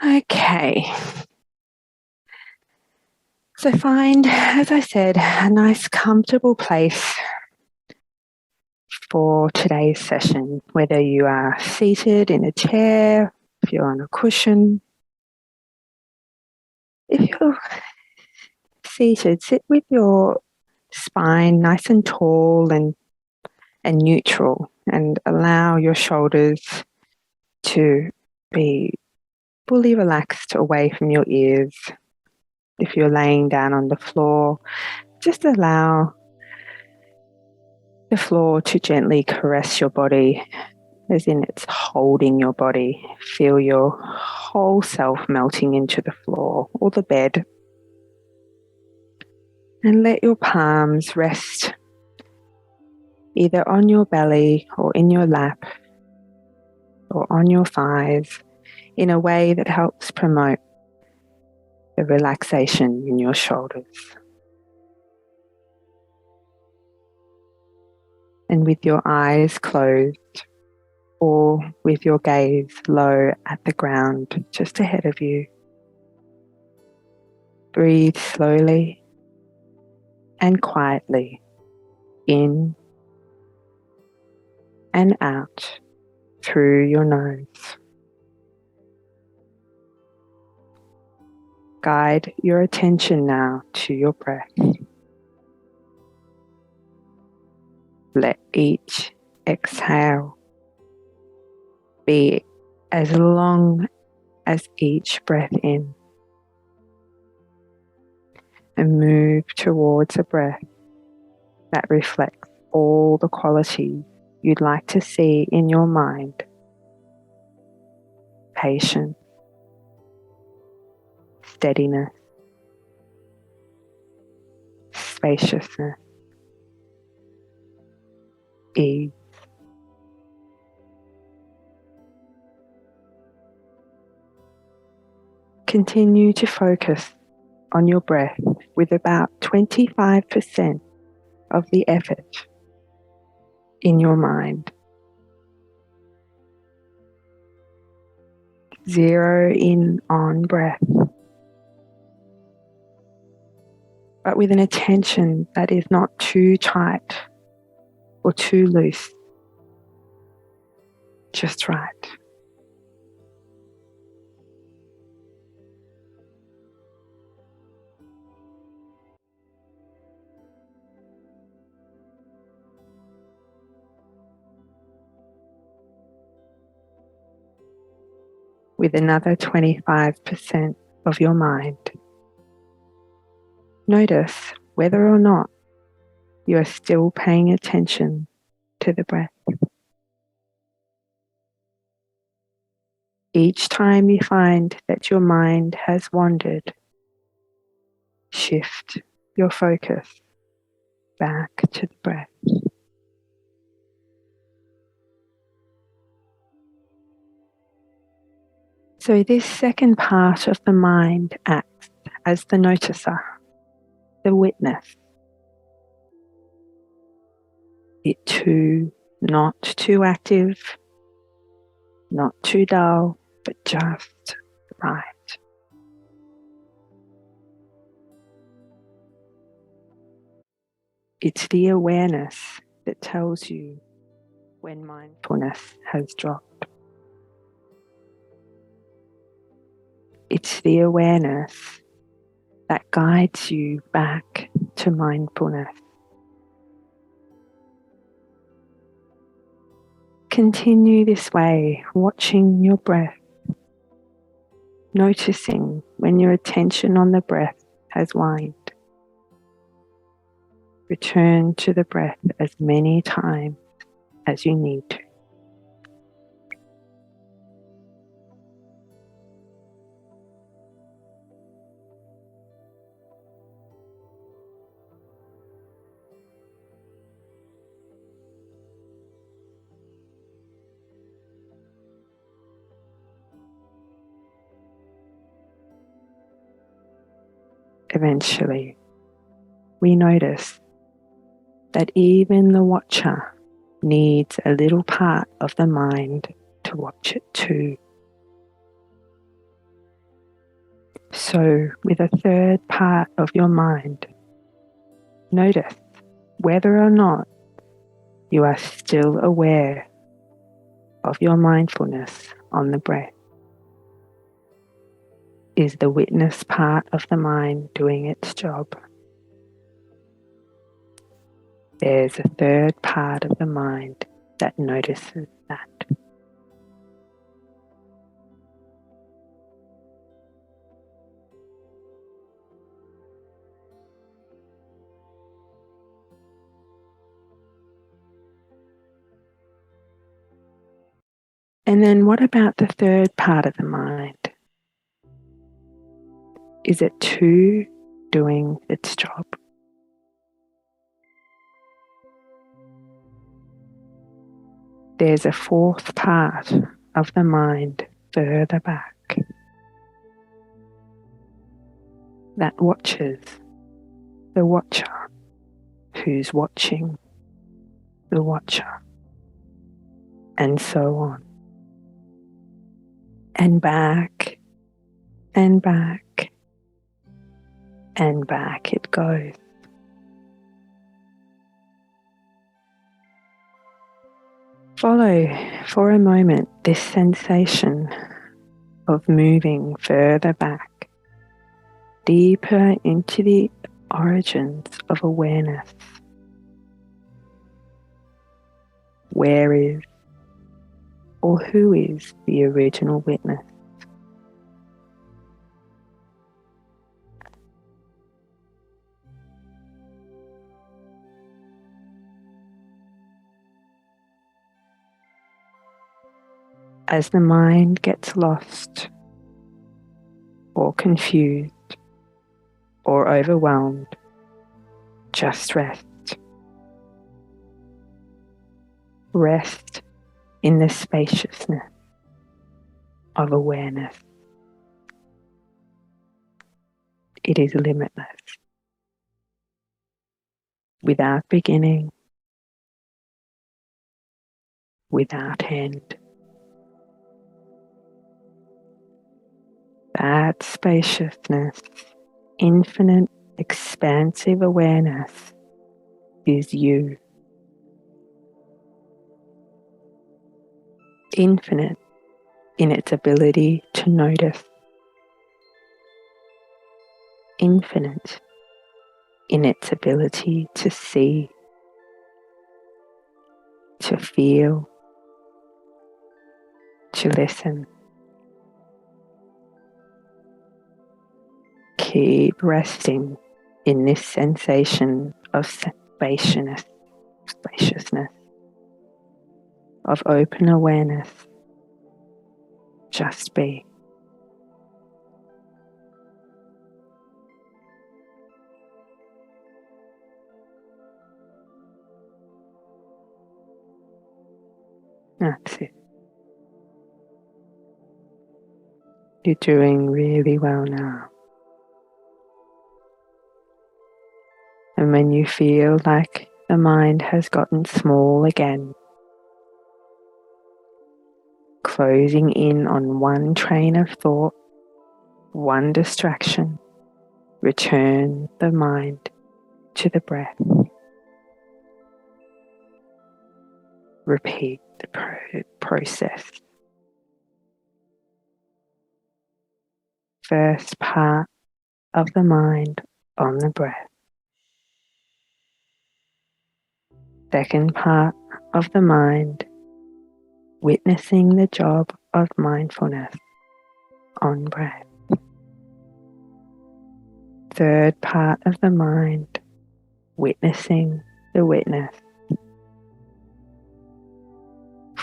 Okay. So find, as I said, a nice comfortable place for today's session, whether you are seated in a chair, if you're on a cushion. If you're seated, sit with your spine nice and tall and neutral, and allow your shoulders to be fully relaxed away from your ears. If you're laying down on the floor, just allow the floor to gently caress your body, as in it's holding your body. Feel your whole self melting into the floor or the bed. And let your palms rest either on your belly or in your lap or on your thighs in a way that helps promote the relaxation in your shoulders. And with your eyes closed or with your gaze low at the ground just ahead of you, breathe slowly and quietly in and out through your nose. Guide your attention now to your breath. Let each exhale be as long as each breath in, and move towards a breath that reflects all the qualities you'd like to see in your mind: patience, steadiness, spaciousness, ease. Continue to focus on your breath with about 25% of the effort in your mind. Zero in on breath, but with an attention that is not too tight or too loose, just right. With another 25% of your mind, notice whether or not you are still paying attention to the breath. Each time you find that your mind has wandered, shift your focus back to the breath. So this second part of the mind acts as the noticer, the witness. It too not too active, not too dull, but just right. It's the awareness that tells you when mindfulness has dropped. It's the awareness that guides you back to mindfulness. Continue this way, watching your breath, noticing when your attention on the breath has waned. Return to the breath as many times as you need to. Eventually, we notice that even the watcher needs a little part of the mind to watch it too. So, with a third part of your mind, notice whether or not you are still aware of your mindfulness on the breath. Is the witness part of the mind doing its job? There's a third part of the mind that notices that. And then what about the third part of the mind? Is it too doing its job? There's a fourth part of the mind further back that watches the watcher who's watching the watcher, and so on. And back, and back, and back it goes. Follow for a moment this sensation of moving further back, deeper into the origins of awareness. Where is or who is the original witness? As the mind gets lost or confused or overwhelmed, just rest. Rest in the spaciousness of awareness. It is limitless, without beginning, without end. That spaciousness, infinite, expansive awareness is you. Infinite in its ability to notice. Infinite in its ability to see, to feel, to listen. Keep resting in this sensation of spaciousness, of open awareness. Just be. That's it. You're doing really well now. And when you feel like the mind has gotten small again, closing in on one train of thought, one distraction, return the mind to the breath. Repeat the process. First part of the mind on the breath. Second part of the mind witnessing the job of mindfulness on breath. Third part of the mind witnessing the witness.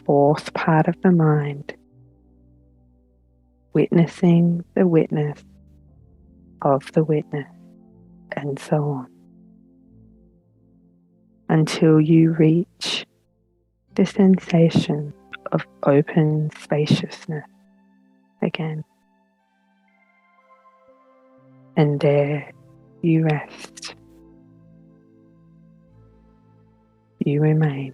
Fourth part of the mind witnessing the witness of the witness, and so on, until you reach the sensation of open spaciousness again. And there you rest. You remain.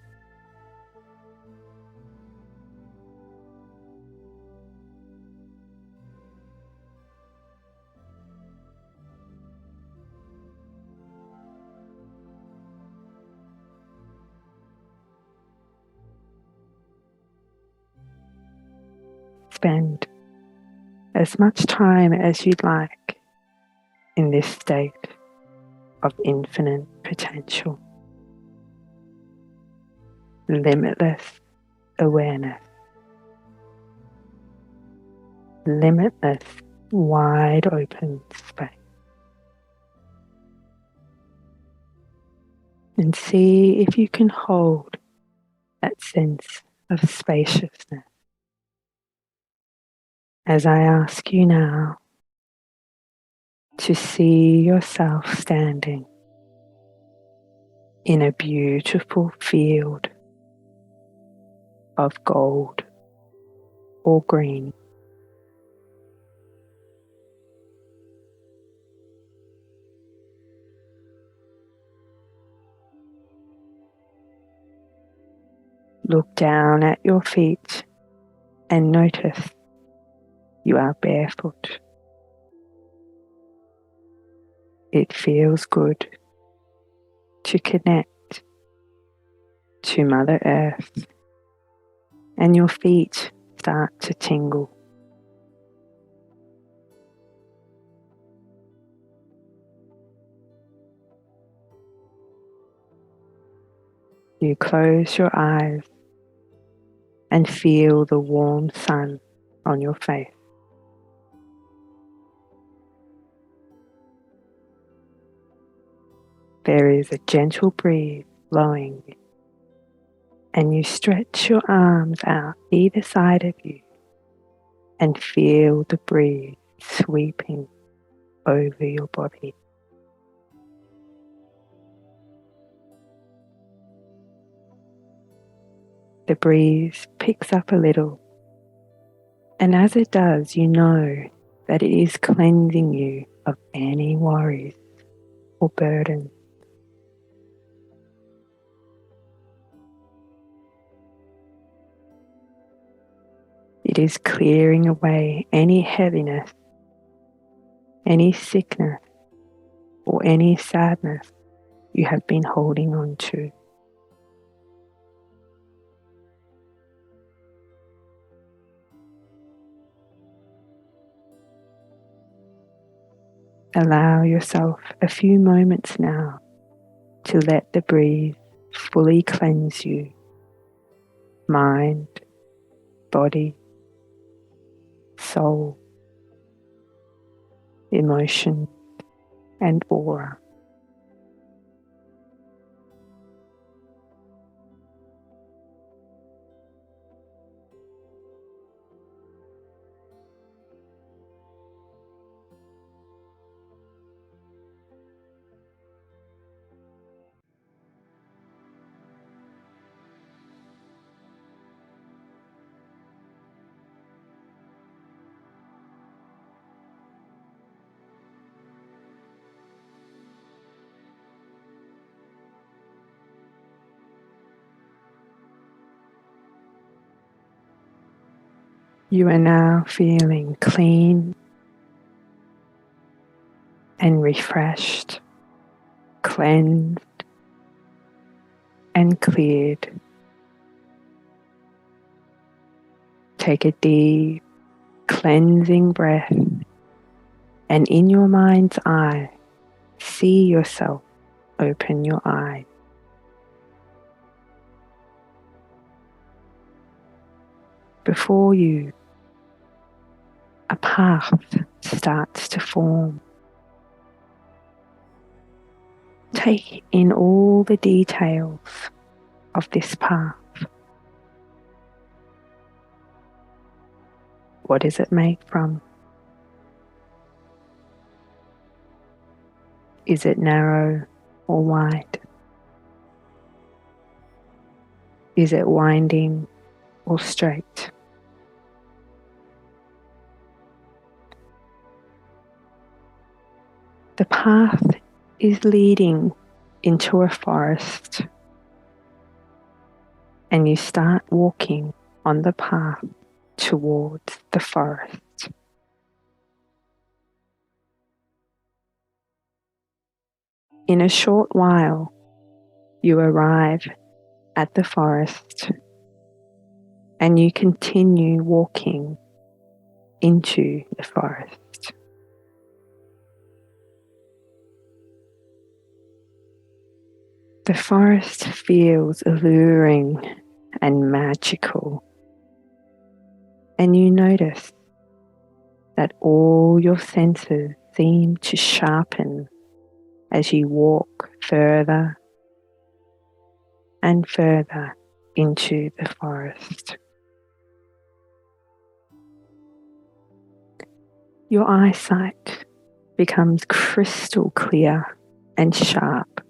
spend as much time as you'd like in this state of infinite potential, limitless awareness, limitless wide open space. And see if you can hold that sense of spaciousness as I ask you now to see yourself standing in a beautiful field of gold or green. Look down at your feet and notice you are barefoot. It feels good to connect to Mother Earth, and your feet start to tingle. You close your eyes and feel the warm sun on your face. There is a gentle breeze blowing, and you stretch your arms out either side of you and feel the breeze sweeping over your body. The breeze picks up a little, and as it does, you know that it is cleansing you of any worries or burdens. It is clearing away any heaviness, any sickness, or any sadness you have been holding on to. Allow yourself a few moments now to let the breeze fully cleanse you, mind, body, soul, emotion, and aura. You are now feeling clean and refreshed, cleansed and cleared. Take a deep, cleansing breath, and in your mind's eye, see yourself open your eyes. Before you, a path starts to form. Take in all the details of this path. What is it made from? Is it narrow or wide? Is it winding or straight? The path is leading into a forest, and you start walking on the path towards the forest. In a short while, you arrive at the forest, and you continue walking into the forest. The forest feels alluring and magical, and you notice that all your senses seem to sharpen as you walk further and further into the forest. Your eyesight becomes crystal clear and sharp.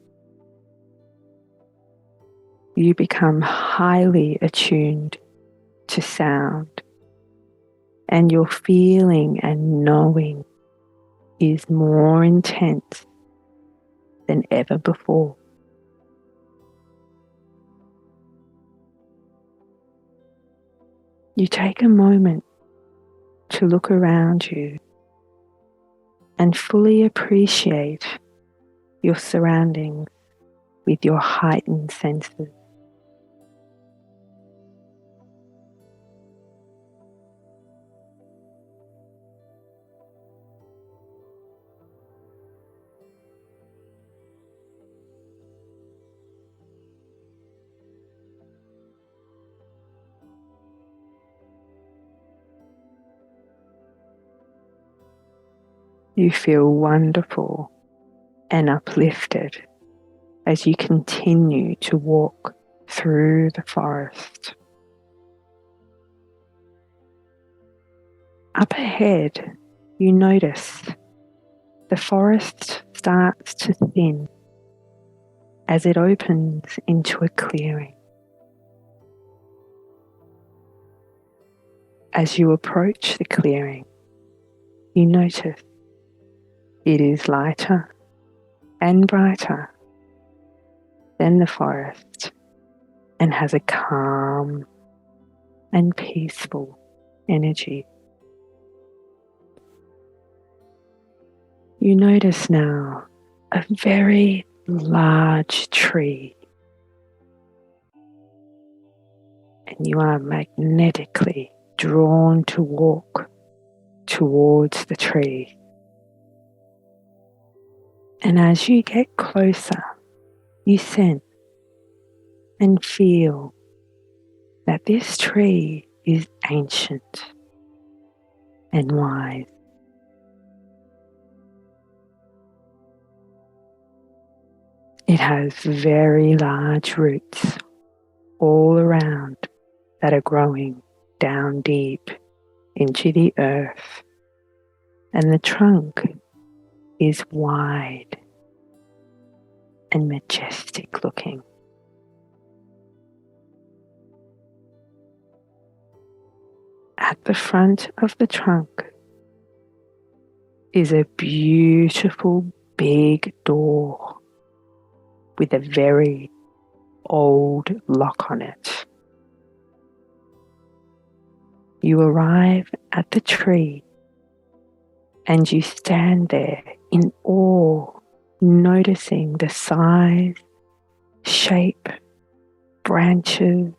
You become highly attuned to sound, and your feeling and knowing is more intense than ever before. You take a moment to look around you and fully appreciate your surroundings with your heightened senses. You feel wonderful and uplifted as you continue to walk through the forest. Up ahead, you notice the forest starts to thin as it opens into a clearing. As you approach the clearing, you notice it is lighter and brighter than the forest and has a calm and peaceful energy. You notice now a very large tree, and you are magnetically drawn to walk towards the tree. And as you get closer, you sense and feel that this tree is ancient and wise. It has very large roots all around that are growing down deep into the earth, and the trunk is wide and majestic looking. At the front of the trunk is a beautiful big door with a very old lock on it. You arrive at the tree and you stand there in awe, noticing the size, shape, branches,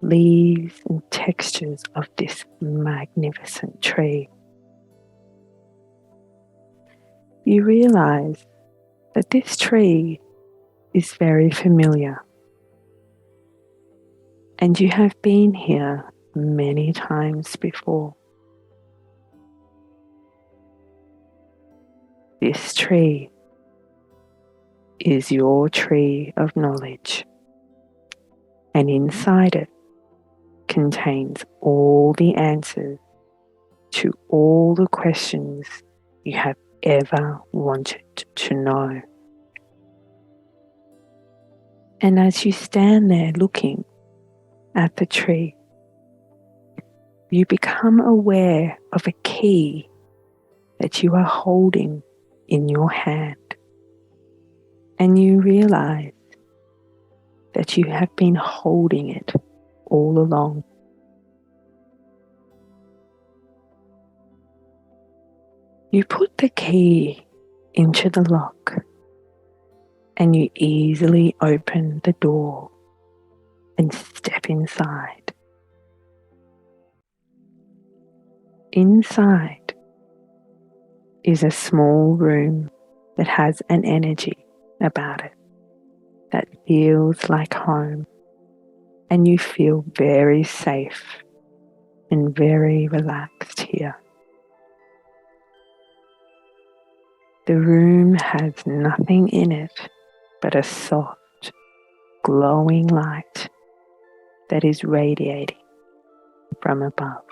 leaves and textures of this magnificent tree. You realize that this tree is very familiar, and you have been here many times before. This tree is your tree of knowledge, and inside it contains all the answers to all the questions you have ever wanted to know. And as you stand there looking at the tree, you become aware of a key that you are holding in your hand, and you realize that you have been holding it all along. You put the key into the lock and you easily open the door and step inside. inside is a small room that has an energy about it that feels like home, and you feel very safe and very relaxed here. The room has nothing in it but a soft, glowing light that is radiating from above.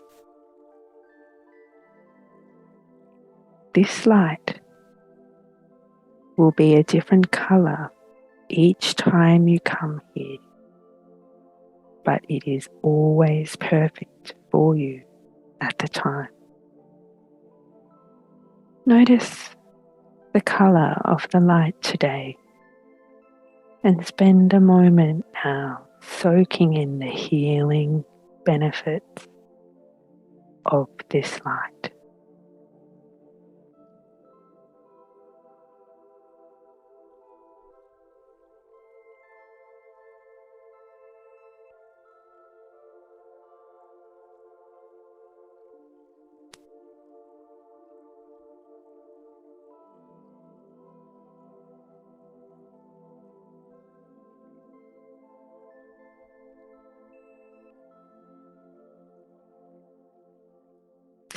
This light will be a different color each time you come here, but it is always perfect for you at the time. Notice the color of the light today and spend a moment now soaking in the healing benefits of this light.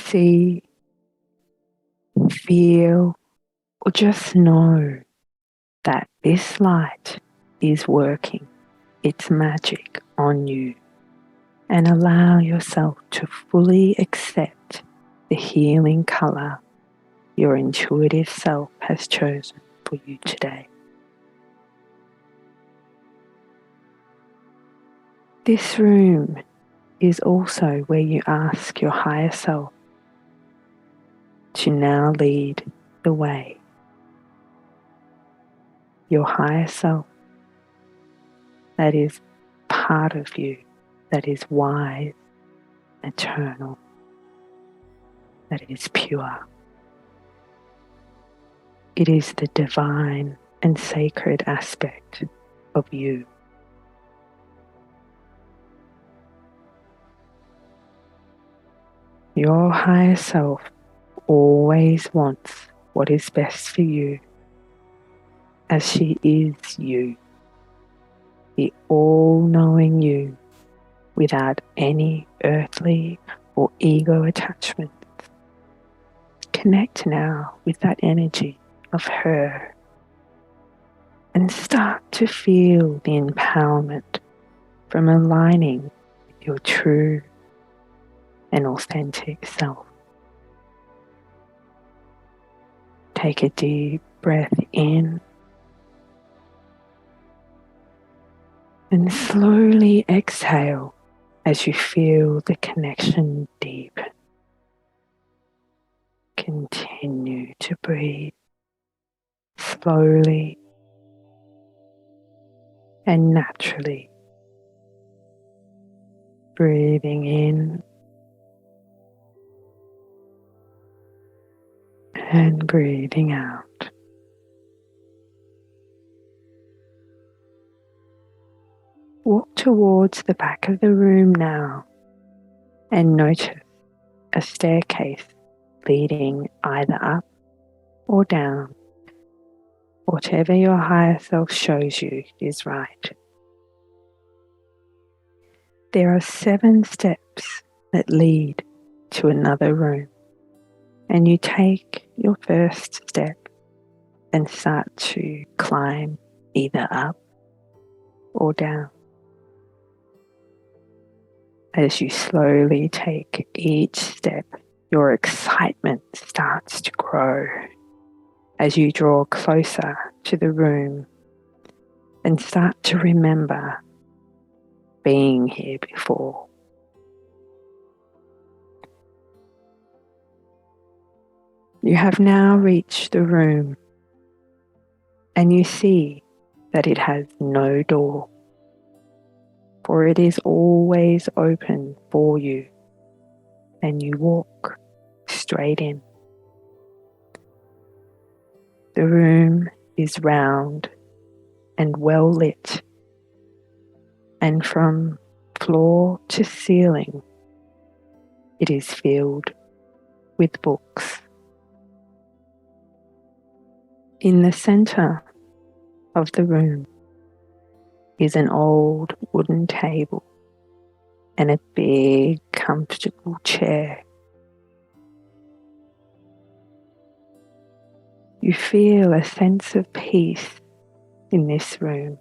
See, feel, or just know that this light is working its magic on you, and allow yourself to fully accept the healing color your intuitive self has chosen for you today. This room is also where you ask your higher self to now lead the way. Your higher self, that is part of you, that is wise, eternal, that is pure. It is the divine and sacred aspect of you. Your higher self always wants what is best for you, as she is you, the all-knowing you, without any earthly or ego attachment. Connect now with that energy of her and start to feel the empowerment from aligning with your true and authentic self. Take a deep breath in and slowly exhale as you feel the connection deepen. Continue to breathe slowly and naturally, breathing in and breathing out. Walk towards the back of the room now and notice a staircase leading either up or down. Whatever your higher self shows you is right. There are 7 steps that lead to another room, and you take your first step and start to climb either up or down. As you slowly take each step, your excitement starts to grow as you draw closer to the room and start to remember being here before. You have now reached the room and you see that it has no door, for it is always open for you, and you walk straight in. The room is round and well lit, and from floor to ceiling, it is filled with books. In the center of the room is an old wooden table and a big, comfortable chair. You feel a sense of peace in this room,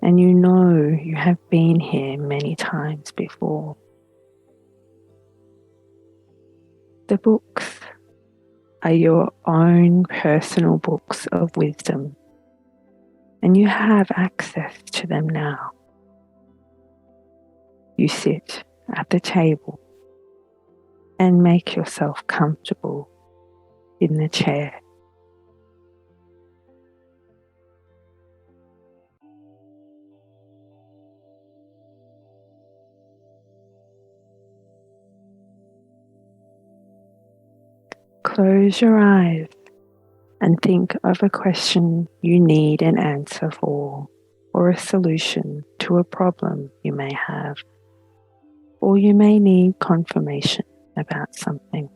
and you know you have been here many times before. The books are your own personal books of wisdom, and you have access to them now. You sit at the table and make yourself comfortable in the chair. Close your eyes and think of a question you need an answer for, or a solution to a problem you may have, or you may need confirmation about something.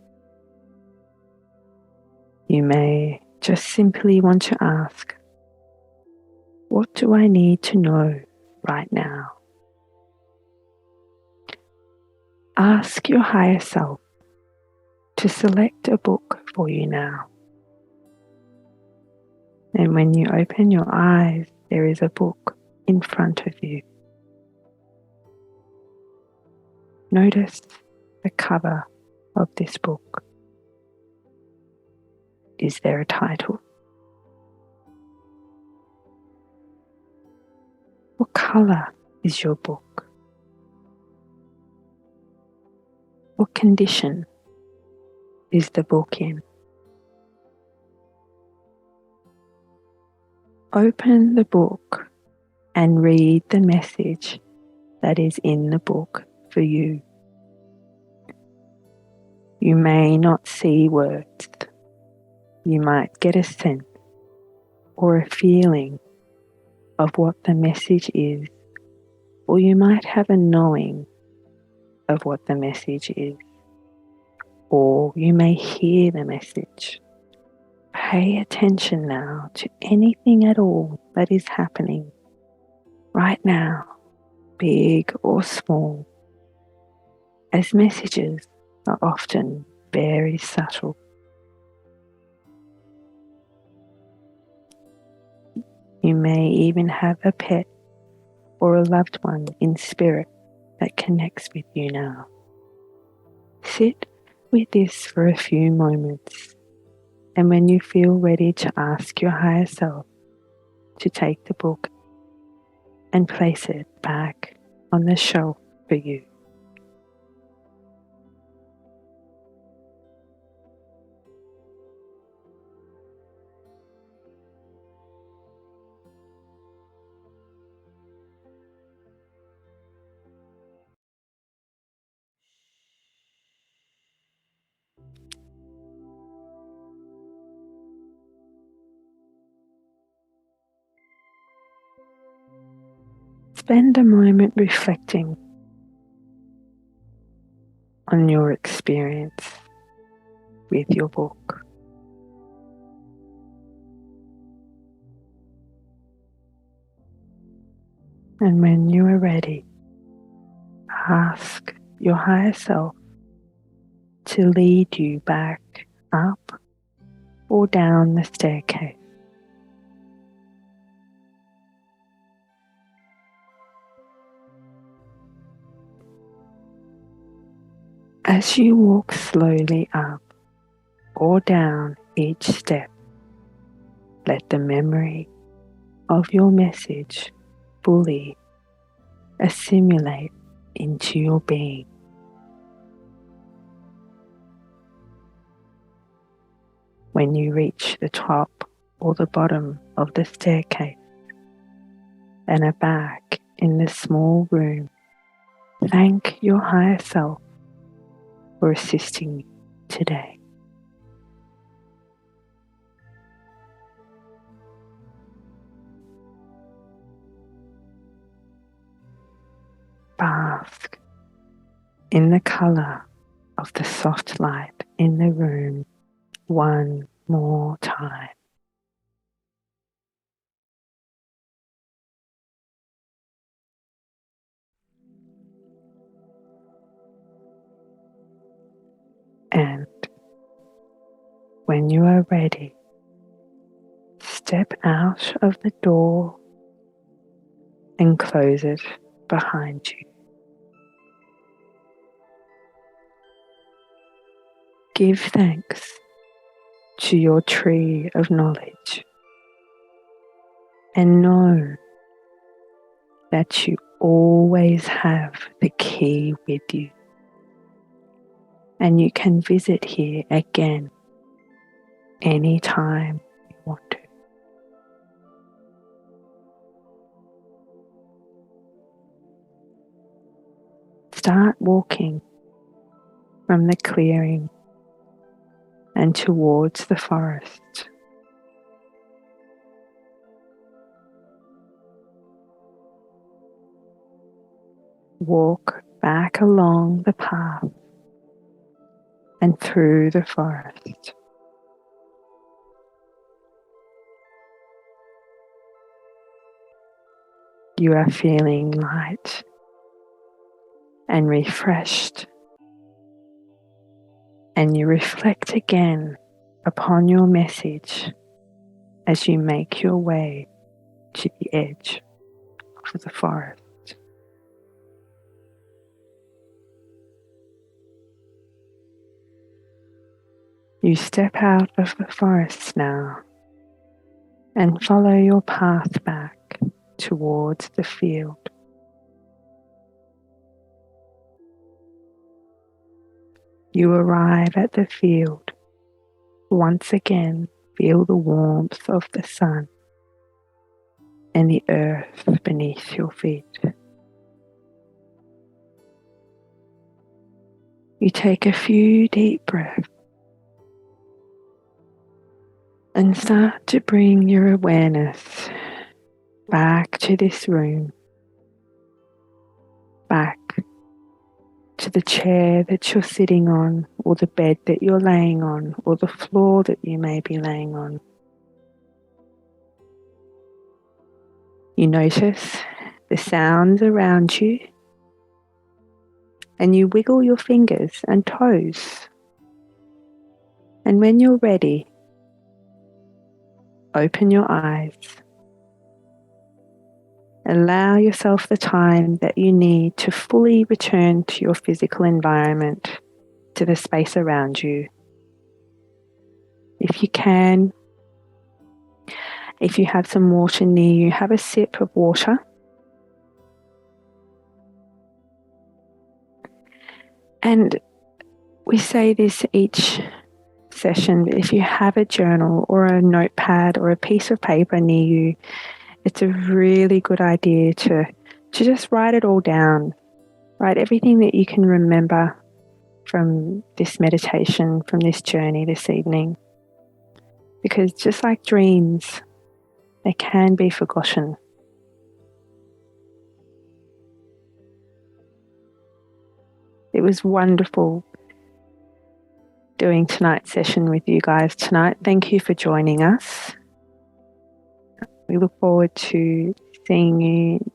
You may just simply want to ask, what do I need to know right now? Ask your higher self to select a book for you now. And when you open your eyes, there is a book in front of you. Notice the cover of this book. Is there a title? What color is your book? What condition is the book in? Open the book and read the message that is in the book for you. You may not see words. You might get a sense or a feeling of what the message is, or you might have a knowing of what the message is, or you may hear the message. Pay attention now to anything at all that is happening right now, big or small, as messages are often very subtle. You may even have a pet or a loved one in spirit that connects with you now. Sit with this for a few moments, and when you feel ready to ask your higher self to take the book and place it back on the shelf for you. Spend a moment reflecting on your experience with your book. And when you are ready, ask your higher self to lead you back up or down the staircase. As you walk slowly up or down each step, let the memory of your message fully assimilate into your being. When you reach the top or the bottom of the staircase and are back in the small room, thank your higher self for assisting you today. Bask in the color of the soft light in the room one more time. And when you are ready, step out of the door and close it behind you. Give thanks to your tree of knowledge and know that you always have the key with you, and you can visit here again anytime you want to. Start walking from the clearing and towards the forest. Walk back along the path and through the forest. You are feeling light and refreshed, and you reflect again upon your message as you make your way to the edge of the forest. You step out of the forest now and follow your path back towards the field. You arrive at the field. Once again, feel the warmth of the sun and the earth beneath your feet. You take a few deep breaths and start to bring your awareness back to this room, back to the chair that you're sitting on, or the bed that you're laying on, or the floor that you may be laying on. You notice the sounds around you, and you wiggle your fingers and toes. And when you're ready, open your eyes. Allow yourself the time that you need to fully return to your physical environment, to the space around you. If you can, if you have some water near you, have a sip of water. And we say this each session, but if you have a journal or a notepad or a piece of paper near you, it's a really good idea to just write it all down. Write everything that you can remember from this meditation, from this journey this evening. Because just like dreams, they can be forgotten. It was wonderful doing tonight's session with you guys tonight. Thank you for joining us. We look forward to seeing you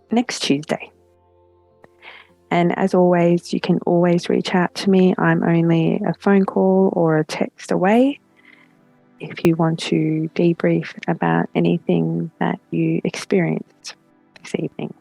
next Tuesday. And as always, you can always reach out to me. I'm only a phone call or a text away if you want to debrief about anything that you experienced this evening.